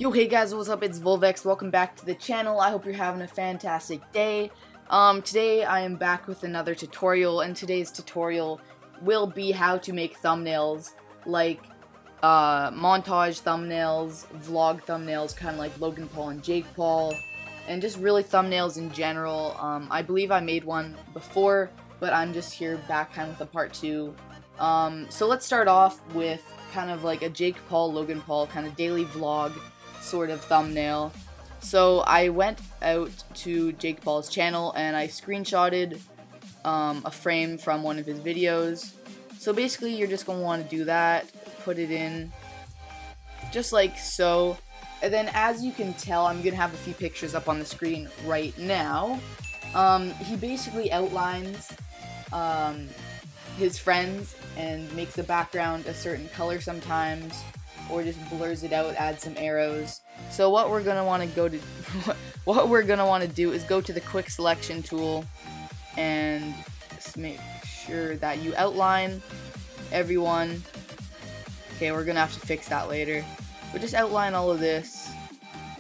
Yo, hey guys, what's up? It's Volvex. Welcome back to the channel. I hope you're having a fantastic day. Today I am back with another tutorial, and today's tutorial will be how to make thumbnails like montage thumbnails, vlog thumbnails, kind of like Logan Paul and Jake Paul, and just really thumbnails in general. I believe I made one before, but I'm just here back kind of with a part 2. So let's start off with kind of like a Jake Paul, Logan Paul kind of daily vlog sort of thumbnail. So I went out to Jake Paul's channel and I screenshotted a frame from one of his videos. So basically you're just going to want to do that, put it in just like so, and then as you can tell, I'm going to have a few pictures up on the screen right now. He basically outlines his friends and makes the background a certain color sometimes, or just blurs it out, adds some arrows. So what we're gonna want to do is go to the quick selection tool and just make sure that you outline everyone. Okay, we're gonna have to fix that later, but just outline all of this.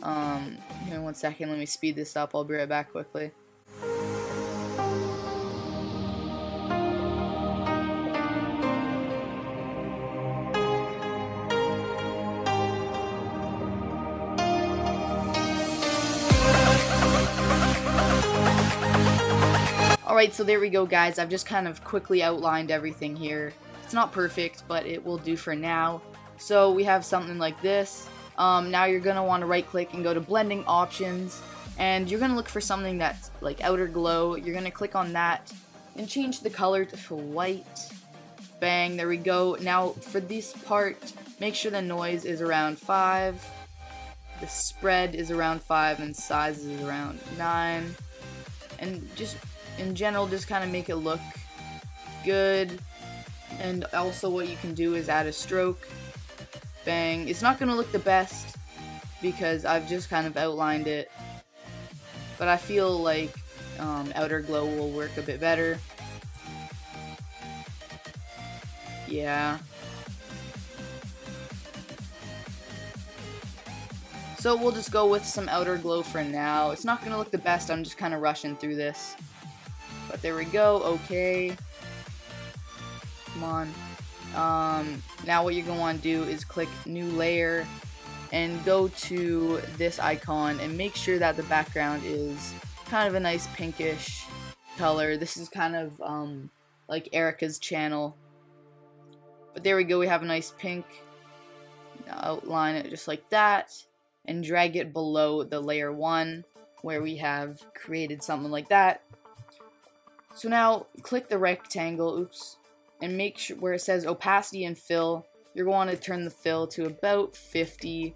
Give me 1 second, let me speed this up. I'll be right back quickly. Alright, so there we go guys, I've just kind of quickly outlined everything here. It's not perfect, but it will do for now. So we have something like this. Now you're going to want to right click and go to blending options, and you're going to look for something that's like outer glow. You're going to click on that and change the color to white. Bang, there we go. Now for this part, make sure the noise is around 5, the spread is around 5, and size is around 9, and just in general, just kind of make it look good. And also what you can do is add a stroke. Bang. It's not going to look the best because I've just kind of outlined it, but I feel like outer glow will work a bit better. Yeah. So we'll just go with some outer glow for now. It's not going to look the best, I'm just kind of rushing through this. But there we go, okay. Come on. Now what you're going to want to do is click new layer and go to this icon and make sure that the background is kind of a nice pinkish color. This is kind of like Erika's channel. But there we go, we have a nice pink. Now outline it just like that and drag it below the layer 1 where we have created something like that. So now click the rectangle, and make sure where it says opacity and fill, you're going to turn the fill to about 50,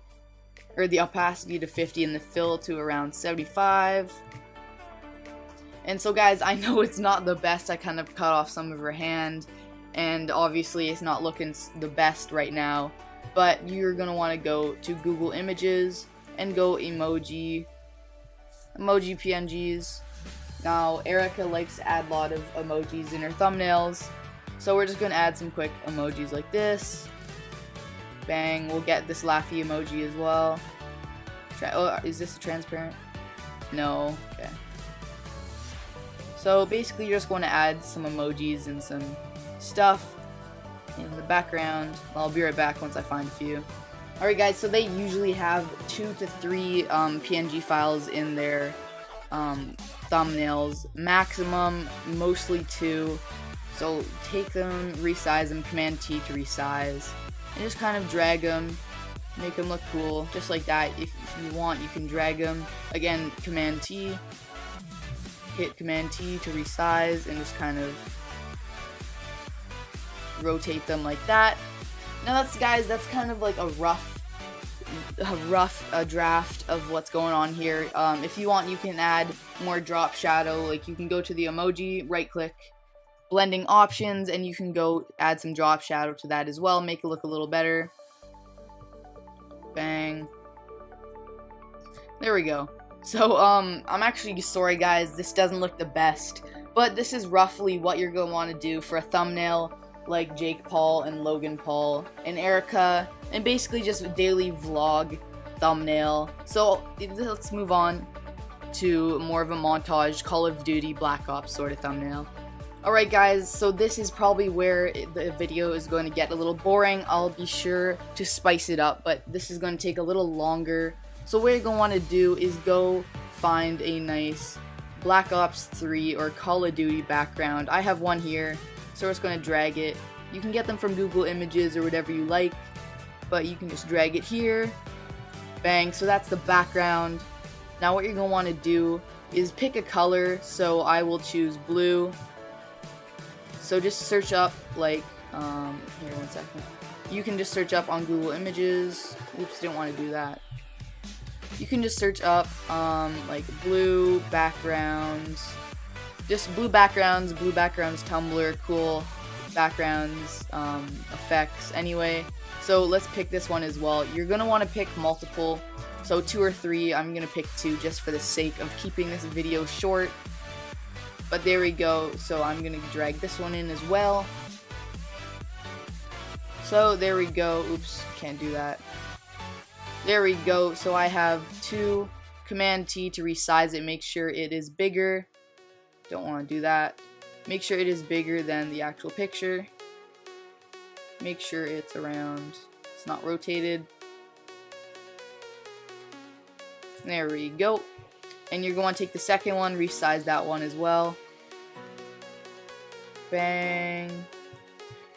or the opacity to 50 and the fill to around 75. And so guys, I know it's not the best, I kind of cut off some of her hand, and obviously it's not looking the best right now, but you're going to want to go to Google Images and go emoji PNGs. Now, Erika likes to add a lot of emojis in her thumbnails, so we're just going to add some quick emojis like this. Bang, we'll get this laughy emoji as well. Oh, is this a transparent? No, okay. So basically you're just going to add some emojis and some stuff in the background. I'll be right back once I find a few. Alright guys, so they usually have 2 to 3 PNG files in their thumbnails, maximum mostly 2. So take them, resize them, Command T to resize, and just kind of drag them, make them look cool, just like that. If you want, you can drag them. Again, Command T, hit Command T to resize, and just kind of rotate them like that. Now that's kind of like a rough draft of what's going on here. If you want, you can add more drop shadow. Like you can go to the emoji, right click, blending options, and you can go add some drop shadow to that as well, make it look a little better. Bang. There we go. So I'm actually sorry guys, this doesn't look the best, but this is roughly what you're going to want to do for a thumbnail like Jake Paul and Logan Paul and Erika, and basically just a daily vlog thumbnail. So let's move on to more of a montage, Call of Duty Black Ops sort of thumbnail. Alright guys, so this is probably where the video is going to get a little boring. I'll be sure to spice it up, but this is going to take a little longer. So what you're going to want to do is go find a nice Black Ops 3 or Call of Duty background. I have one here, so we're just going to drag it. You can get them from Google Images or whatever you like, but you can just drag it here. Bang, so that's the background. Now what you're going to want to do is pick a color, so I will choose blue. So just search up like, here, 1 second. You can just search up on Google Images. Oops, didn't want to do that. You can just search up like blue backgrounds. Just blue backgrounds, Tumblr, cool backgrounds, effects, anyway. So let's pick this one as well. You're going to want to pick multiple, so 2 or 3. I'm going to pick 2 just for the sake of keeping this video short. But there we go, so I'm going to drag this one in as well. So there we go, oops, can't do that. There we go, so I have 2, Command T to resize it, make sure it is bigger. Don't want to do that. Make sure it is bigger than the actual picture. Make sure it's around, it's not rotated. There we go. And you're going to take the second one, resize that one as well. Bang.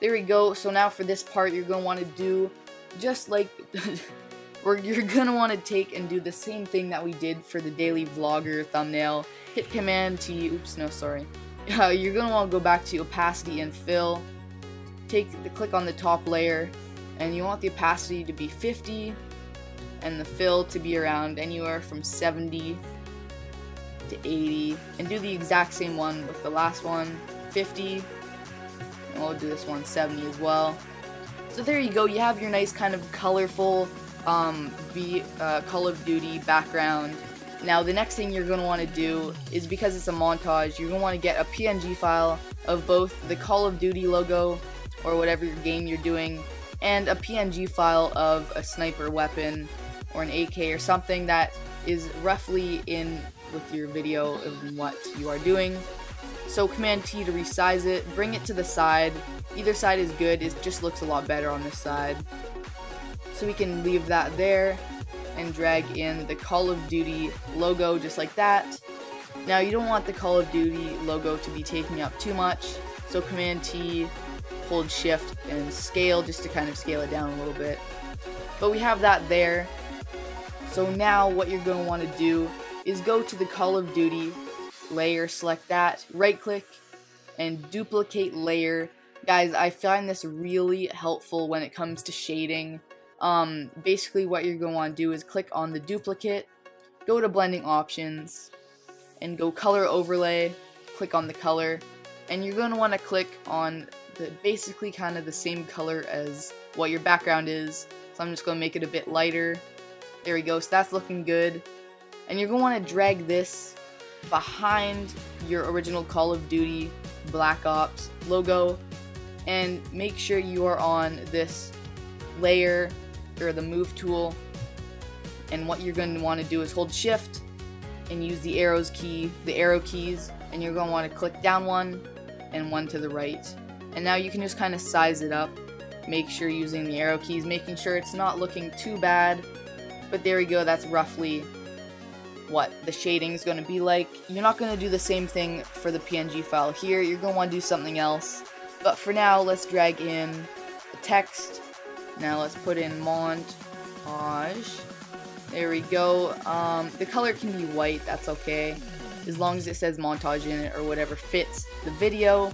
There we go. So now for this part, you're going to want to do just like, you're going to want to take and do the same thing that we did for the daily vlogger thumbnail. Hit Command T, oops, no, sorry. You're going to want to go back to opacity and fill. Click on the top layer, and you want the opacity to be 50, and the fill to be around anywhere from 70 to 80, and do the exact same one with the last one, 50, and we'll do this one 70 as well. So there you go, you have your nice kind of colorful Call of Duty background. Now the next thing you're going to want to do is, because it's a montage, you're going to want to get a PNG file of both the Call of Duty logo or whatever your game you're doing, and a PNG file of a sniper weapon or an AK or something that is roughly in with your video of what you are doing. So Command T to resize it, bring it to the side. Either side is good, it just looks a lot better on this side. So we can leave that there and drag in the Call of Duty logo just like that. Now you don't want the Call of Duty logo to be taking up too much, so Command T, hold Shift and scale just to kind of scale it down a little bit. But we have that there. So now what you're going to want to do is go to the Call of Duty layer, select that, right click, and duplicate layer. Guys, I find this really helpful when it comes to shading. Basically what you're going to want to do is click on the duplicate, go to blending options, and go color overlay, click on the color, and you're going to want to click on basically kind of the same color as what your background is. So I'm just going to make it a bit lighter. There we go, so that's looking good. And you're going to want to drag this behind your original Call of Duty Black Ops logo, and make sure you are on this layer or the move tool. And what you're going to want to do is hold Shift and use the arrow keys, and you're going to want to click down one and one to the right. And now you can just kind of size it up. Make sure using the arrow keys, making sure it's not looking too bad. But there we go, that's roughly what the shading is going to be like. You're not going to do the same thing for the PNG file here. You're going to want to do something else. But for now, let's drag in the text. Now let's put in montage. There we go. The color can be white, that's okay, as long as it says montage in it or whatever fits the video.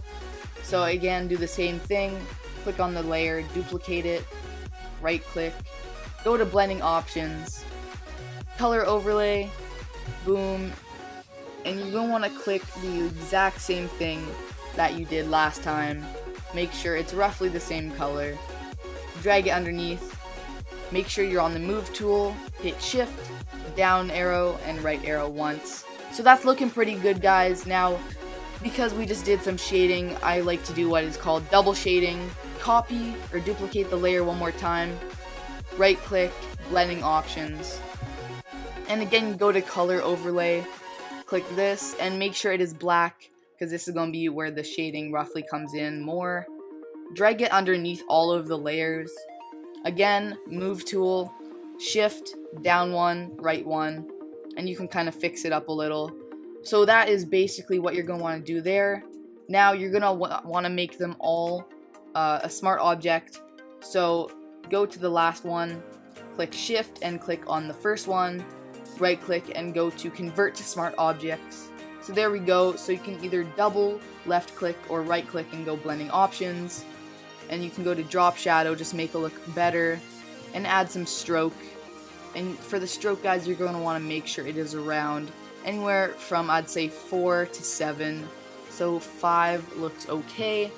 So again, do the same thing. Click on the layer, duplicate it, right click, go to blending options, color overlay, boom, and you're going to want to click the exact same thing that you did last time. Make sure it's roughly the same color. Drag it underneath. Make sure you're on the move tool, hit Shift, down arrow, and right arrow once. So that's looking pretty good, guys. Now, because we just did some shading, I like to do what is called double shading. Copy or duplicate the layer one more time, right click, blending options, and again go to color overlay, click this, and make sure it is black, because this is going to be where the shading roughly comes in more. Drag it underneath all of the layers. Again, move tool, shift, down one, right one, and you can kind of fix it up a little. So that is basically what you're going to want to do there. Now you're going to want to make them all a smart object. So go to the last one, click shift and click on the first one, right click and go to convert to smart objects. So there we go. So you can either double left click or right click and go blending options, and you can go to drop shadow, just make it look better, and add some stroke. And for the stroke, guys, you're going to want to make sure it is around anywhere from, I'd say, 4 to 7. So 5 looks okay.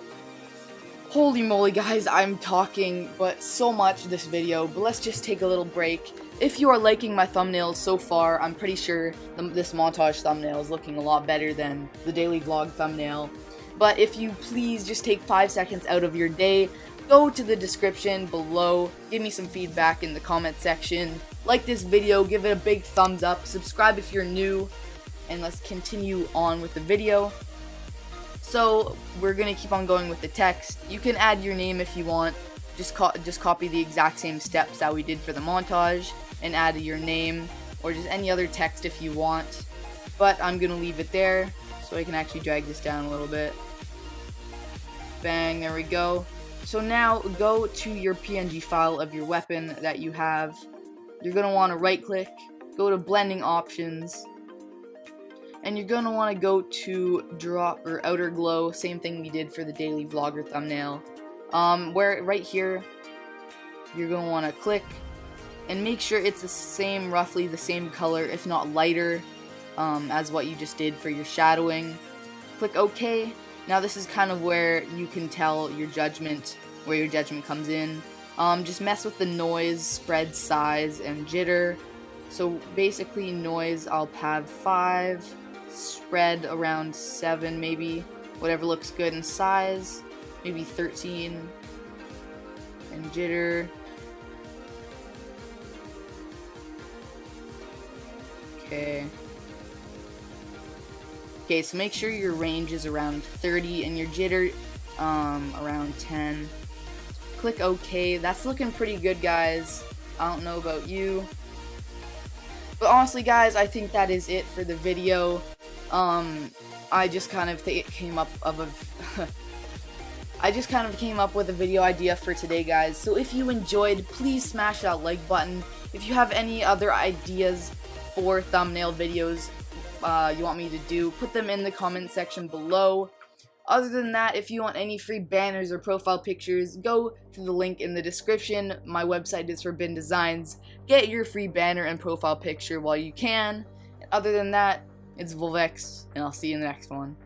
Holy moly, guys, I'm talking but so much this video, but let's just take a little break. If you are liking my thumbnails so far, I'm pretty sure this montage thumbnail is looking a lot better than the daily vlog thumbnail. But if you please just take 5 seconds out of your day, go to the description below, give me some feedback in the comment section, like this video, give it a big thumbs up, subscribe if you're new, and let's continue on with the video. So we're going to keep on going with the text. You can add your name if you want, just copy the exact same steps that we did for the montage and add your name, or just any other text if you want. But I'm going to leave it there so I can actually drag this down a little bit. Bang, there we go. So now go to your PNG file of your weapon that you have. You're going to want to right click, go to blending options, and you're going to want to go to drop or outer glow, same thing we did for the daily vlogger thumbnail. Where right here, you're going to want to click and make sure it's the same, roughly the same color, if not lighter, as what you just did for your shadowing. Click OK. Now this is kind of where you can tell your judgment, where your judgment comes in. Just mess with the noise, spread, size, and jitter. So basically noise, I'll have 5, spread around 7 maybe, whatever looks good, and size, maybe 13, and jitter. Okay, so make sure your range is around 30 and your jitter around 10. Click OK. That's looking pretty good, guys. I don't know about you, but honestly, guys, I think that is it for the video. I just kind of came up with a video idea for today, guys. So if you enjoyed, please smash that like button. If you have any other ideas for thumbnail videos you want me to do, put them in the comment section below. Other than that, if you want any free banners or profile pictures, go to the link in the description. My website is Forbidden Designs. Get your free banner and profile picture while you can. Other than that, it's Volvex, and I'll see you in the next one.